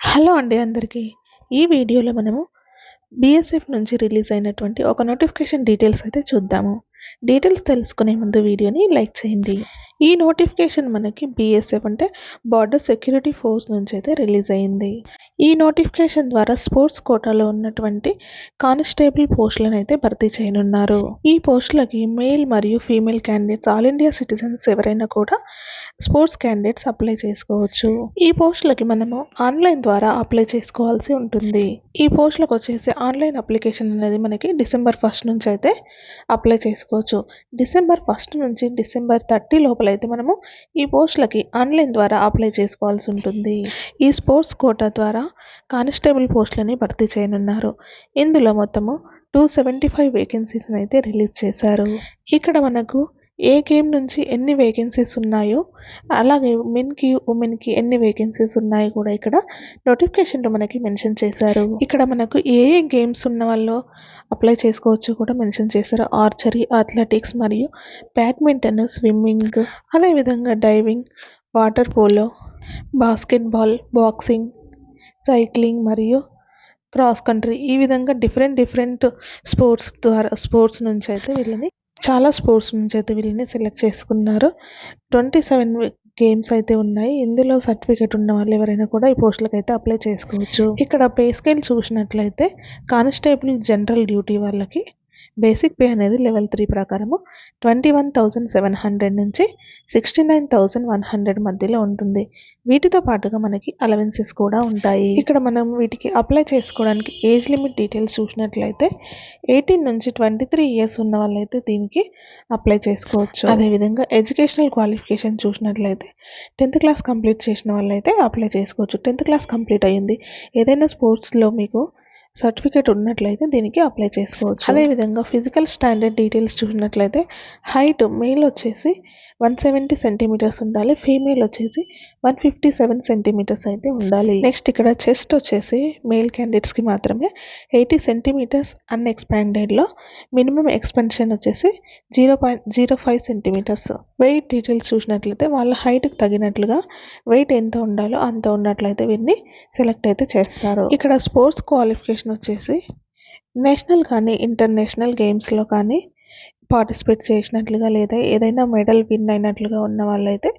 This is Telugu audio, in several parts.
హలో అండి అందరికీ. ఈ వీడియోలో మనము బీఎస్ఎఫ్ నుంచి రిలీజ్ అయినటువంటి ఒక నోటిఫికేషన్ డీటెయిల్స్ అయితే చూద్దాము. డీటెయిల్స్ తెలుసుకునే ముందు వీడియోని లైక్ చేయండి. ఈ నోటిఫికేషన్ మనకి బీఎస్ఎఫ్ అంటే బార్డర్ సెక్యూరిటీ ఫోర్స్ నుంచి అయితే రిలీజ్ అయింది. ఈ నోటిఫికేషన్ ద్వారా స్పోర్ట్స్ కోటాలో ఉన్నటువంటి కానిస్టేబుల్ పోస్టులను అయితే భర్తీ చేయనున్నారు. ఈ పోస్టులకి మేల్ మరియు female candidates all India citizens ఎవరైనా కూడా స్పోర్ట్స్ క్యాండిడేట్స్ అప్లై చేసుకోవచ్చు. ఈ పోస్టులకి మనము ఆన్లైన్ ద్వారా అప్లై చేసుకోవాల్సి ఉంటుంది. ఈ పోస్టులకు వచ్చేసి ఆన్లైన్ అప్లికేషన్ అనేది మనకి December 1 నుంచి అయితే అప్లై చేసుకోవచ్చు. December 1 నుంచి December 30 లోపల అయితే మనము ఈ పోస్టులకి ఆన్లైన్ ద్వారా అప్లై చేసుకోవాల్సి ఉంటుంది. ఈ స్పోర్ట్స్ కోటా ద్వారా కానిస్టేబుల్ పోస్టులని భర్తీ చేయనున్నారు. ఇందులో మొత్తము 275 వేకెన్సీస్ అయితే రిలీజ్ చేశారు. ఇక్కడ మనకు ఏ గేమ్ నుంచి ఎన్ని వేకెన్సీస్ ఉన్నాయో, అలాగే మెన్కి ఉమెన్కి ఎన్ని వేకెన్సీస్ ఉన్నాయో కూడా ఇక్కడ నోటిఫికేషన్లో మనకి మెన్షన్ చేశారు. ఇక్కడ మనకు ఏ గేమ్స్ ఉన్న వాళ్ళు అప్లై చేసుకోవచ్చు కూడా మెన్షన్ చేశారు. ఆర్చరీ, అథ్లెటిక్స్ మరియు బ్యాడ్మింటన్, స్విమ్మింగ్, అదేవిధంగా diving, water polo, basketball, boxing, cycling మరియు క్రాస్ కంట్రీ, ఈ విధంగా డిఫరెంట్ స్పోర్ట్స్ నుంచి అయితే వీళ్ళని సెలెక్ట్ చేసుకున్నారు. 27 గేమ్స్ అయితే ఉన్నాయి. ఇందులో సర్టిఫికేట్ ఉన్న వాళ్ళు ఎవరైనా కూడా ఈ పోస్టులకు అయితే అప్లై చేసుకోవచ్చు. ఇక్కడ పే స్కేల్ చూసినట్లయితే కానిస్టేబుల్ జనరల్ డ్యూటీ వాళ్ళకి బేసిక్ పే అనేది లెవెల్ 3 ప్రకారము 21,700 నుంచి 69,100 మధ్యలో ఉంటుంది. వీటితో పాటుగా మనకి అలవెన్సెస్ కూడా ఉంటాయి. ఇక్కడ మనం వీటికి అప్లై చేసుకోవడానికి ఏజ్ లిమిట్ డీటెయిల్స్ చూసినట్లయితే 18 నుంచి 23 ఇయర్స్ ఉన్న వాళ్ళైతే దీనికి అప్లై చేసుకోవచ్చు. అదేవిధంగా ఎడ్యుకేషనల్ క్వాలిఫికేషన్ చూసినట్లయితే 10th క్లాస్ కంప్లీట్ చేసిన వాళ్ళైతే అప్లై చేసుకోవచ్చు. 10th క్లాస్ కంప్లీట్ అయ్యింది, ఏదైనా స్పోర్ట్స్లో మీకు సర్టిఫికేట్ ఉన్నట్లయితే దీనికి అప్లై చేసుకోవచ్చు. అదేవిధంగా ఫిజికల్ స్టాండర్డ్ డీటెయిల్స్ చూసినట్లయితే హైట్ మేల్ వచ్చేసి 170 సెంటీమీటర్స్ ఉండాలి, ఫీమేల్ వచ్చేసి 157 సెంటీమీటర్స్ అయితే ఉండాలి. నెక్స్ట్ ఇక్కడ చెస్ట్ వచ్చేసి మేల్ క్యాండిడేట్స్కి మాత్రమే 80 సెంటీమీటర్స్ అన్ఎక్స్పాండెడ్లో, మినిమం ఎక్స్పెన్షన్ వచ్చేసి 0.05 సెంటీమీటర్స్. వెయిట్ డీటెయిల్స్ చూసినట్లయితే వాళ్ళ హైట్కి తగినట్లుగా వెయిట్ ఎంత ఉండాలో అంత ఉన్నట్లయితే వీరిని సెలెక్ట్ అయితే చేస్తారు. ఇక్కడ స్పోర్ట్స్ క్వాలిఫికేషన్ వచ్చేసి నేషనల్ కానీ ఇంటర్నేషనల్ గేమ్స్లో కానీ పార్టిసిపేట్ చేసినట్లుగా లేదా ఏదైనా మెడల్ విన్ అయినట్లుగా ఉన్న వాళ్ళైతే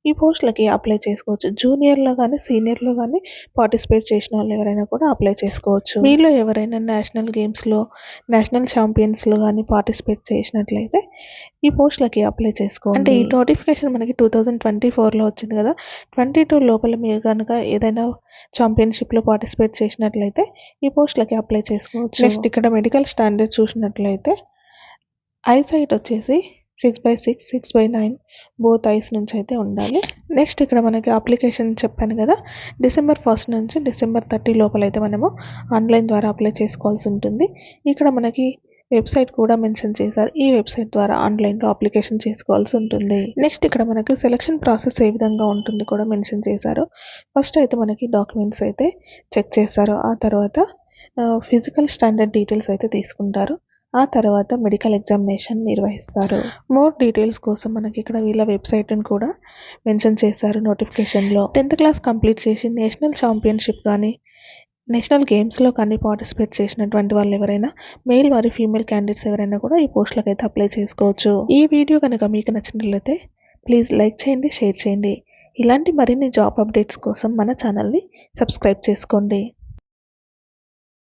ఈ పోస్టులకి అప్లై చేసుకోవచ్చు. జూనియర్లో కానీ సీనియర్లో కానీ పార్టిసిపేట్ చేసిన వాళ్ళు ఎవరైనా కూడా అప్లై చేసుకోవచ్చు. మీలో ఎవరైనా నేషనల్ గేమ్స్లో, నేషనల్ ఛాంపియన్స్లో కానీ పార్టిసిపేట్ చేసినట్లయితే ఈ పోస్టులకి అప్లై చేసుకోండి. అంటే ఈ నోటిఫికేషన్ మనకి 2024లో వచ్చింది కదా, 22 లోపల మీరు కనుక ఏదైనా ఛాంపియన్షిప్లో పార్టిసిపేట్ చేసినట్లయితే ఈ పోస్టులకి అప్లై చేసుకోవచ్చు. నెక్స్ట్ ఇక్కడ మెడికల్ స్టాండర్డ్ చూసినట్లయితే ఐసైట్ వచ్చేసి 6/6, 6/9 బోత్ ఐస్ నుంచి అయితే ఉండాలి. నెక్స్ట్ ఇక్కడ మనకి అప్లికేషన్ చెప్పాను కదా, December 1 నుంచి December 30 లోపల అయితే మనము ఆన్లైన్ ద్వారా అప్లై చేసుకోవాల్సి ఉంటుంది. ఇక్కడ మనకి వెబ్సైట్ కూడా మెన్షన్ చేశారు. ఈ వెబ్సైట్ ద్వారా ఆన్లైన్లో అప్లికేషన్ చేసుకోవాల్సి ఉంటుంది. నెక్స్ట్ ఇక్కడ మనకి సెలక్షన్ ప్రాసెస్ ఏ విధంగా ఉంటుంది కూడా మెన్షన్ చేశారు. ఫస్ట్ అయితే మనకి డాక్యుమెంట్స్ అయితే చెక్ చేస్తారు, ఆ తర్వాత ఫిజికల్ స్టాండర్డ్ డీటెయిల్స్ అయితే తీసుకుంటారు, ఆ తర్వాత మెడికల్ ఎగ్జామినేషన్ నిర్వహిస్తారు. మోర్ డీటెయిల్స్ కోసం మనకి ఇక్కడ వీళ్ళ వెబ్సైట్ని కూడా మెన్షన్ చేశారు నోటిఫికేషన్లో. 10th క్లాస్ కంప్లీట్ చేసి నేషనల్ ఛాంపియన్షిప్ కానీ నేషనల్ గేమ్స్లో కానీ పార్టిసిపేట్ చేసినటువంటి వాళ్ళు ఎవరైనా మేల్ మరియు ఫీమేల్ క్యాండిడేట్స్ ఎవరైనా కూడా ఈ పోస్టులకు అయితే అప్లై చేసుకోవచ్చు. ఈ వీడియో కనుక మీకు నచ్చినట్లయితే ప్లీజ్ లైక్ చేయండి, షేర్ చేయండి. ఇలాంటి మరిన్ని జాబ్ అప్డేట్స్ కోసం మన ఛానల్ని సబ్స్క్రైబ్ చేసుకోండి.